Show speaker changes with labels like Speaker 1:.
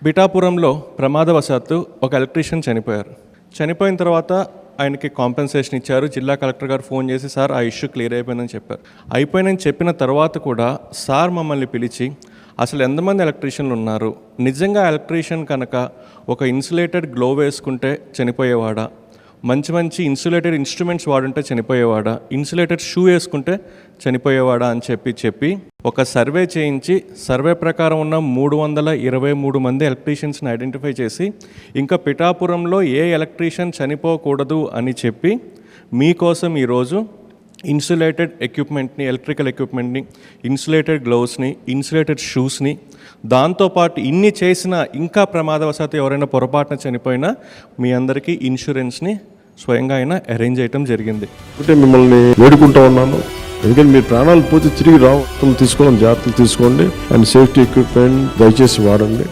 Speaker 1: పిఠాపురంలో ప్రమాదవశాత్తు ఒక ఎలక్ట్రీషియన్ చనిపోయారు. చనిపోయిన తర్వాత ఆయనకి కాంపెన్సేషన్ ఇచ్చారు. జిల్లా కలెక్టర్ గారు ఫోన్ చేసి సార్ ఆ ఇష్యూ క్లియర్ అయిపోయిందని చెప్పారు. అయిపోయిందని చెప్పిన తర్వాత కూడా సార్ మమ్మల్ని పిలిచి అసలు ఎంతమంది ఎలక్ట్రీషియన్లు ఉన్నారు, నిజంగా ఎలక్ట్రీషియన్ కనుక ఒక ఇన్సులేటెడ్ గ్లో వేసుకుంటే చనిపోయేవాడా, మంచి మంచి ఇన్సులేటెడ్ ఇన్స్ట్రుమెంట్స్ వాడుంటే చనిపోయేవాడా, ఇన్సులేటెడ్ షూ వేసుకుంటే చనిపోయేవాడా అని చెప్పి ఒక సర్వే చేయించి సర్వే ప్రకారం ఉన్న 323 మంది ఎలక్ట్రీషియన్స్ని ఐడెంటిఫై చేసి ఇంకా పిఠాపురంలో ఏ ఎలక్ట్రీషియన్ చనిపోకూడదు అని చెప్పి మీకోసం ఈరోజు ఇన్సులేటెడ్ ఎక్విప్మెంట్ని, ఎలక్ట్రికల్ ఎక్విప్మెంట్ని, ఇన్సులేటెడ్ గ్లౌస్ని, ఇన్సులేటెడ్ షూస్ని, దాంతోపాటు ఇన్ని చేసినా ఇంకా ప్రమాదవశాత్తు ఎవరైనా పొరపాటున చనిపోయినా మీ అందరికీ ఇన్సూరెన్స్ని స్వయంగా ఆయన అరేంజ్ చేయడం జరిగింది.
Speaker 2: అంటే మిమ్మల్ని వేడుకుంటా ఉన్నాను, ఎందుకంటే మీ ప్రాణాలు పోతే తిరిగి రావు, జాగ్రత్తలు తీసుకోండి అండ్ సేఫ్టీ ఎక్విప్మెంట్ దయచేసి వాడండి.